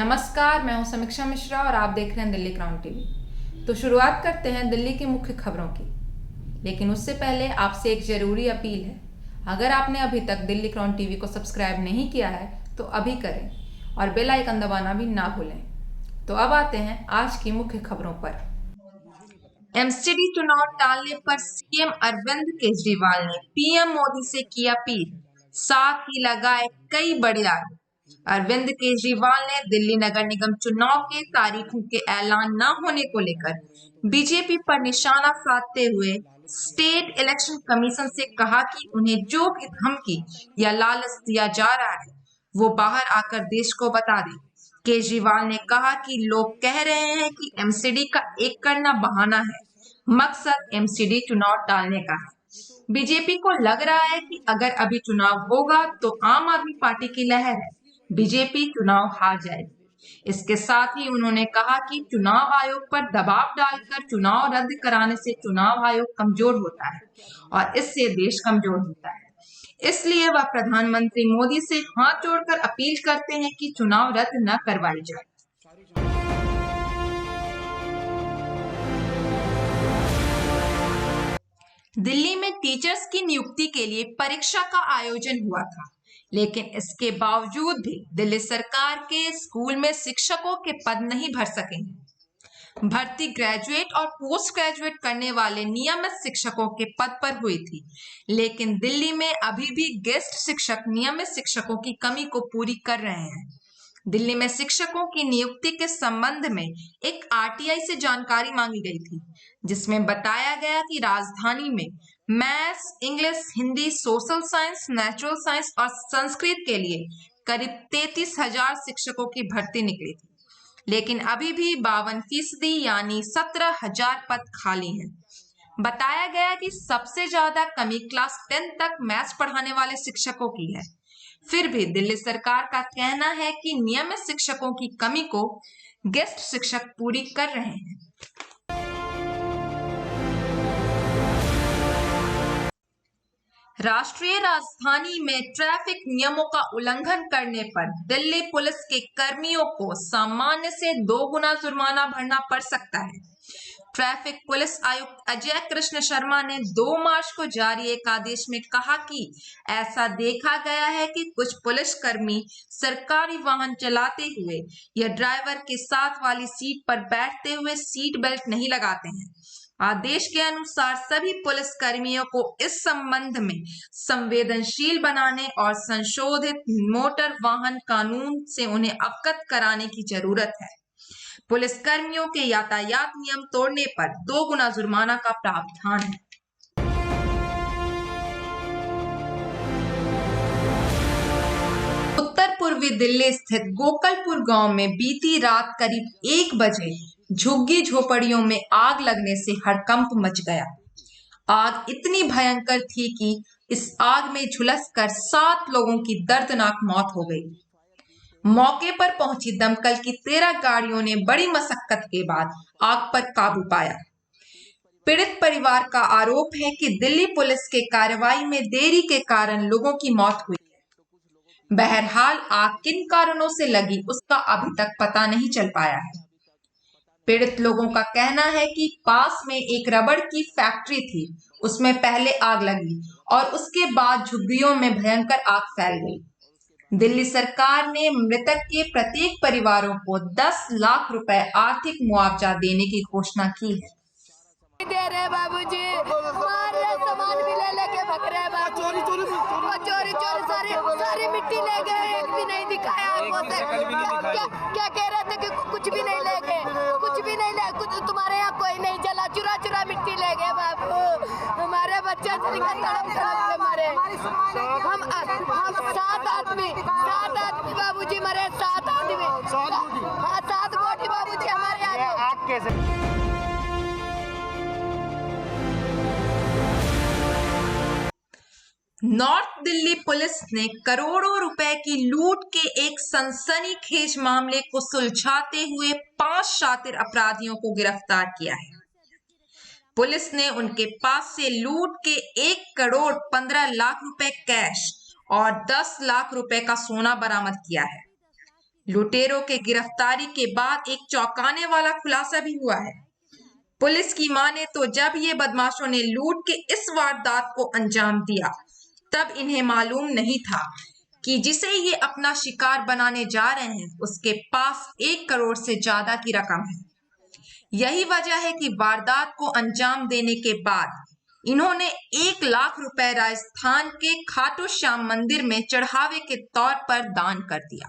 नमस्कार, मैं हूं समीक्षा मिश्रा और आप देख रहे हैं दिल्ली क्राउन टीवी। तो शुरुआत करते हैं दिल्ली की मुख्य खबरों की, लेकिन उससे पहले आपसे एक जरूरी अपील है। अगर आपने अभी तक दिल्ली क्राउन टीवी को सब्सक्राइब नहीं किया है तो अभी करें और बेल आइकन दबाना भी ना भूलें। तो अब आते हैं आज की मुख्य खबरों पर। एमसीडी चुनाव टालने पर सीएम अरविंद केजरीवाल ने पीएम मोदी से की अपील, साथ ही लगाए कई बड़े आरोप। अरविंद केजरीवाल ने दिल्ली नगर निगम चुनाव के तारीखों के ऐलान न होने को लेकर बीजेपी पर निशाना साधते हुए स्टेट इलेक्शन कमीशन से कहा कि उन्हें जो भी धमकी या लालच दिया जा रहा है वो बाहर आकर देश को बता दे। केजरीवाल ने कहा कि लोग कह रहे हैं कि एमसीडी का एक करना बहाना है, मकसद एमसीडी चुनाव टालने का है। बीजेपी को लग रहा है कि अगर अभी चुनाव होगा तो आम आदमी पार्टी की लहर है, बीजेपी चुनाव हार जाएगी। इसके साथ ही उन्होंने कहा कि चुनाव आयोग पर दबाव डालकर चुनाव रद्द कराने से चुनाव आयोग कमजोर होता है और इससे देश कमजोर होता है। इसलिए वह प्रधानमंत्री मोदी से हाथ जोड़कर अपील करते हैं कि चुनाव रद्द न करवाई जाए। दिल्ली में टीचर्स की नियुक्ति के लिए परीक्षा का आयोजन हुआ था, लेकिन इसके बावजूद भी दिल्ली सरकार के स्कूल में शिक्षकों के पद नहीं भर सकेंगे। भर्ती ग्रेजुएट और पोस्ट ग्रेजुएट करने वाले नियमित शिक्षकों के पद पर हुई थी, लेकिन दिल्ली में अभी भी गेस्ट शिक्षक नियमित शिक्षकों की कमी को पूरी कर रहे हैं। दिल्ली में शिक्षकों की नियुक्ति के संबंध में एक आरटीआई से जानकारी मांगी गई थी, जिसमें बताया गया कि राजधानी में maths, English, Hindi, social science, natural science और संस्कृत के लिए करीब 33,000 शिक्षकों की भर्ती निकली थी, लेकिन अभी भी 52% यानी 17,000 पद खाली हैं। बताया गया कि सबसे ज्यादा कमी क्लास 10 तक मैथ्स पढ़ाने वाले शिक्षकों की है। फिर भी दिल्ली सरकार का कहना है कि नियमित शिक्षकों की कमी को गेस्ट शिक्षक पूरी कर रहे हैं। राष्ट्रीय राजधानी में ट्रैफिक नियमों का उल्लंघन करने पर दिल्ली पुलिस के कर्मियों को सामान्य से 2 गुना जुर्माना भरना पड़ सकता है। ट्रैफिक पुलिस आयुक्त अजय कृष्ण शर्मा ने 2 मार्च को जारी एक आदेश में कहा कि ऐसा देखा गया है कि कुछ पुलिसकर्मी सरकारी वाहन चलाते हुए या ड्राइवर के साथ वाली सीट पर बैठते हुए सीट बेल्ट नहीं लगाते हैं। आदेश के अनुसार सभी पुलिस कर्मियों को इस संबंध में संवेदनशील बनाने और संशोधित मोटर वाहन कानून से उन्हें अवगत कराने की जरूरत है। पुलिस कर्मियों के यातायात नियम तोड़ने पर 2 गुना जुर्माना का प्रावधान है। उत्तर पूर्वी दिल्ली स्थित गोकलपुर गांव में बीती रात करीब 1 बजे झुग्गी झोपड़ियों में आग लगने से हड़कंप मच गया। आग इतनी भयंकर थी कि इस आग में झुलसकर 7 लोगों की दर्दनाक मौत हो गई। मौके पर पहुंची दमकल की 13 गाड़ियों ने बड़ी मशक्कत के बाद आग पर काबू पाया। पीड़ित परिवार का आरोप है कि दिल्ली पुलिस के कार्रवाई में देरी के कारण लोगों की मौत हुई है। बहरहाल आग किन कारणों से लगी उसका अभी तक पता नहीं चल पाया है। पीड़ित लोगों का कहना है कि पास में एक रबड़ की फैक्ट्री थी, उसमें पहले आग लगी और उसके बाद झुग्गियों में भयंकर आग फैल गई। दिल्ली सरकार ने मृतक के प्रत्येक परिवारों को 10 लाख रुपए आर्थिक मुआवजा देने की घोषणा की है। दे रहे बाबूजी, हमारे सामान भी ले लेके भग रहे हैं बाबू। चोरी सारी मिट्टी ले गए, एक भी नहीं दिखाया आपको से। क्या कह रहे थे कि कुछ भी नहीं ले गए, कुछ भी नहीं ले, कुछ तुम्हारे यहाँ कोई नहीं चला, चुरा मिट्टी ले गए बाबू। हमारे बच्चे तड़प मरे। हम 7 आदमी बाबूजी मरे, 7 आदमी। हाँ, 7 बॉडी बाबूजी हमारे यहाँ। आग कैसे? नॉर्थ दिल्ली पुलिस ने करोड़ों रुपए की लूट के एक सनसनीखेज मामले को सुलझाते हुए 5 शातिर अपराधियों को गिरफ्तार किया है। पुलिस ने उनके पास से लूट के 1 करोड़ 15 लाख रुपए कैश और 10 लाख रुपए का सोना बरामद किया है। लुटेरों के गिरफ्तारी के बाद एक चौंकाने वाला खुलासा भी हुआ है। पुलिस की माने तो जब ये बदमाशों ने लूट के इस वारदात को अंजाम दिया, तब इन्हें मालूम नहीं था कि जिसे ये अपना शिकार बनाने जा रहे हैं उसके पास 1 करोड़ से ज्यादा की रकम है। यही वजह है कि वारदात को अंजाम देने के बाद इन्होंने 1 लाख रुपए राजस्थान के खाटू श्याम मंदिर में चढ़ावे के तौर पर दान कर दिया।